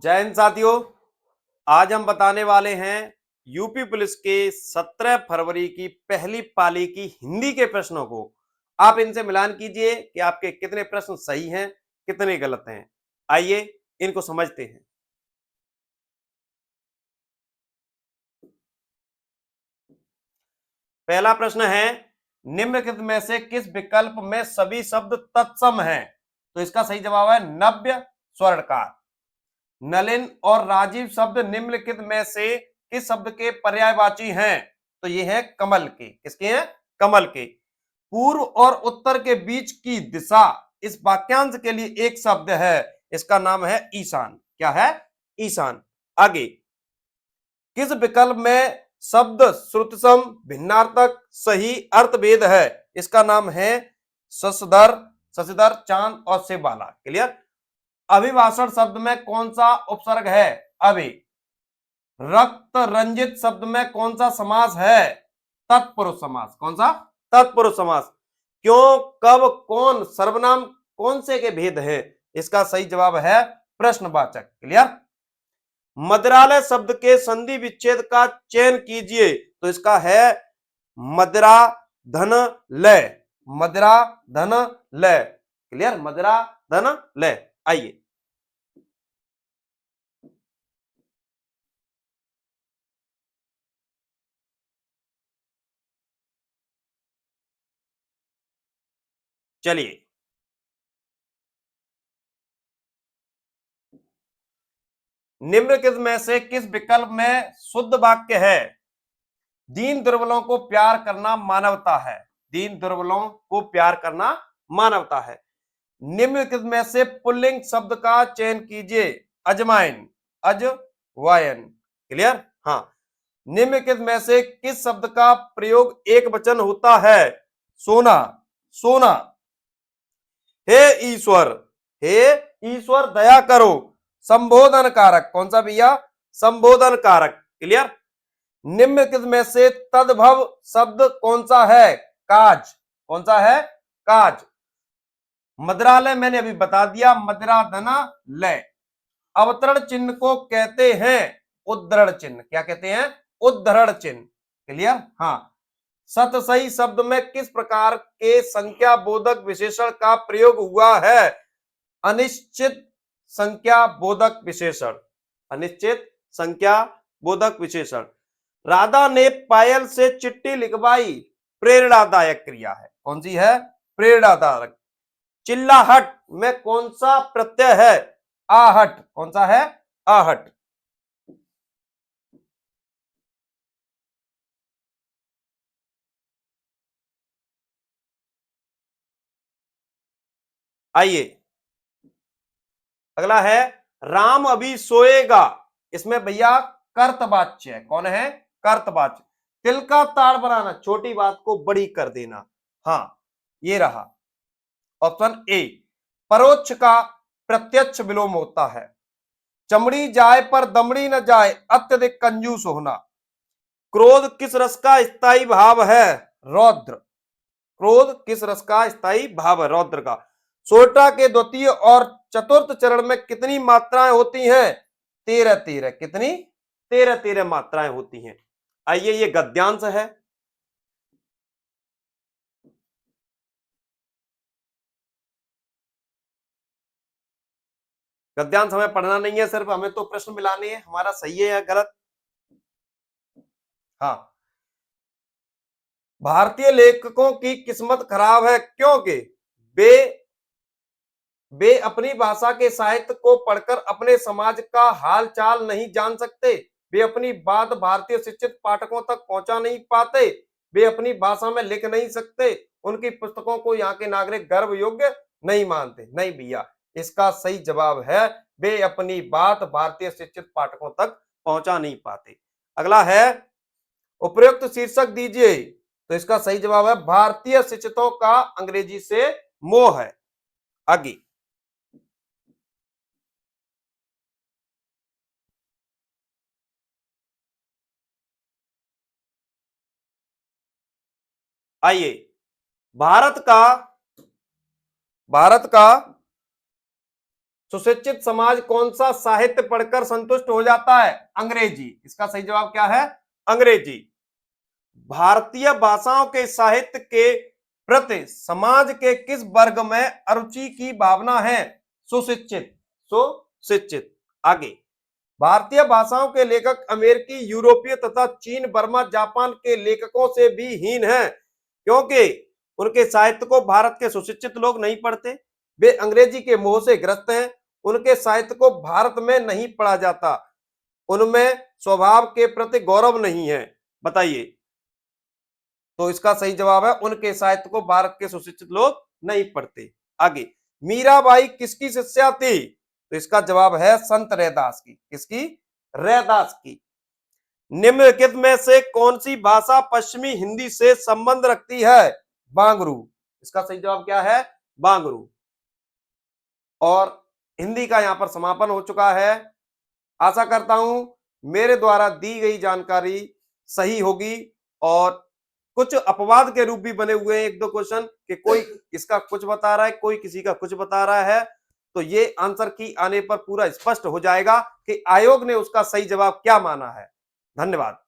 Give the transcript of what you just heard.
जय हिंद साथियों। आज हम बताने वाले हैं यूपी पुलिस के 17 फरवरी की पहली पाली की हिंदी के प्रश्नों को। आप इनसे मिलान कीजिए कि आपके कितने प्रश्न सही हैं, कितने गलत हैं। आइए इनको समझते हैं। पहला प्रश्न है, निम्नलिखित में से किस विकल्प में सभी शब्द तत्सम हैं? तो इसका सही जवाब है नव्य स्वर्णकार। नलिन और राजीव शब्द निम्नलिखित में से किस शब्द के पर्यायवाची हैं? तो ये है कमल के। किसके हैं? कमल के। पूर्व और उत्तर के बीच की दिशा इस वाक्यांश के लिए एक शब्द है, इसका नाम है ईशान। क्या है? ईशान। आगे, किस विकल्प में शब्द श्रुतसम भिन्नार्थक सही अर्थभेद है? इसका नाम है शशधर, शशिधर, चांद और शिवबाला। क्लियर? अभिभाषण शब्द में कौन सा उपसर्ग है? अभि। रक्त रंजित शब्द में कौन सा समास है? तत्पुरुष समास। कौन सा? तत्पुरुष समास। क्यों, कब, कौन, सर्वनाम कौन से के भेद है? इसका सही जवाब है प्रश्नवाचक। क्लियर? मदिरालय शब्द के संधि विच्छेद का चयन कीजिए। तो इसका है मदिरा धन लय। मदिरा धन लय। क्लियर? मदिरा धन लय। आइए, चलिए। निम्नलिखित में से किस विकल्प में शुद्ध वाक्य है? दीन दुर्बलों को प्यार करना मानवता है। दीन दुर्बलों को प्यार करना मानवता है। निम्नलिखित में से पुल्लिंग शब्द का चयन कीजिए। अजमाइन, अजवायन। क्लियर? हाँ। निम्नलिखित में से किस शब्द का प्रयोग एक वचन होता है? सोना, सोना। हे ईश्वर, हे ईश्वर दया करो। संबोधन कारक। कौन सा भैया? संबोधन कारक। क्लियर? निम्नलिखित में से तद्भव शब्द कौन सा है? काज। कौन सा है? काज। मदिरालय मैंने अभी बता दिया, मदिरा धना लय। अवतरण चिन्ह को कहते हैं उद्धरण चिन्ह। क्या कहते हैं? उद्धरण चिन्ह। क्लियर? हाँ। सत सही शब्द में किस प्रकार के संख्या बोधक विशेषण का प्रयोग हुआ है? अनिश्चित संख्या बोधक विशेषण। अनिश्चित संख्या बोधक विशेषण। राधा ने पायल से चिट्ठी लिखवाई, प्रेरणादायक क्रिया है। कौन सी है? प्रेरणादायक। चिल्लाहट में कौन सा प्रत्यय है? आहट। कौन सा है? आहट। आइए, अगला है, राम अभी सोएगा। इसमें भैया कर्तवाच्य है। कौन है? कर्तवाच्य। तिल का ताड़ बनाना, छोटी बात को बड़ी कर देना। हाँ, ये रहा ऑप्शन ए। परोक्ष का प्रत्यक्ष विलोम होता है। चमड़ी जाए पर दमड़ी न जाए, अत्यधिक कंजूस होना। क्रोध किस रस का स्थायी भाव है? रौद्र। क्रोध किस रस का स्थायी भाव है? रौद्र का। सोरठा के द्वितीय और चतुर्थ चरण में कितनी मात्राएं होती हैं? 13-13। कितनी? 13-13 मात्राएं होती हैं। आइए, ये गद्यांश है। गद्यांश हमें पढ़ना नहीं है, सिर्फ हमें तो प्रश्न मिलाने हैं, हमारा सही है या गलत। हाँ। भारतीय लेखकों की किस्मत खराब है क्योंकि वे वे अपनी भाषा के साहित्य को पढ़कर अपने समाज का हाल चाल नहीं जान सकते। वे अपनी बात भारतीय शिक्षित पाठकों तक पहुंचा नहीं पाते। वे अपनी भाषा में लिख नहीं सकते। उनकी पुस्तकों को यहाँ के नागरिक गर्व योग्य नहीं मानते। नहीं भैया, इसका सही जवाब है वे अपनी बात भारतीय शिक्षित पाठकों तक पहुंचा नहीं पाते। अगला है, उपयुक्त शीर्षक दीजिए। तो इसका सही जवाब है भारतीय शिक्षितों का अंग्रेजी से मोह है। आगे, आइए। भारत का भारत का सुशिक्षित समाज कौन सा साहित्य पढ़कर संतुष्ट हो जाता है? अंग्रेजी। इसका सही जवाब क्या है? अंग्रेजी। भारतीय भाषाओं के साहित्य के प्रति समाज के किस वर्ग में अरुचि की भावना है? सुशिक्षित। सुशिक्षित। आगे, भारतीय भाषाओं के लेखक अमेरिकी, यूरोपीय तथा चीन, बर्मा, जापान के लेखकों से भी हीन हैं, क्योंकि उनके साहित्य को भारत के सुशिक्षित लोग नहीं पढ़ते। वे अंग्रेजी के मोह से ग्रस्त हैं। उनके साहित्य को भारत में नहीं पढ़ा जाता। उनमें स्वभाव के प्रति गौरव नहीं है। बताइए। तो इसका सही जवाब है, उनके साहित्य को भारत के सुशिक्षित लोग नहीं पढ़ते। आगे, मीराबाई किसकी शिष्या थी? तो इसका जवाब है संत रैदास की। किसकी? रैदास की। निम्नलिखित में से कौन सी भाषा पश्चिमी हिंदी से संबंध रखती है? बांगरू। इसका सही जवाब क्या है? बांगरू। और हिंदी का यहां पर समापन हो चुका है। आशा करता हूं मेरे द्वारा दी गई जानकारी सही होगी, और कुछ अपवाद के रूप भी बने हुए हैं, एक दो क्वेश्चन कि कोई इसका कुछ बता रहा है, कोई किसी का कुछ बता रहा है। तो ये आंसर की आने पर पूरा स्पष्ट हो जाएगा कि आयोग ने उसका सही जवाब क्या माना है। धन्यवाद।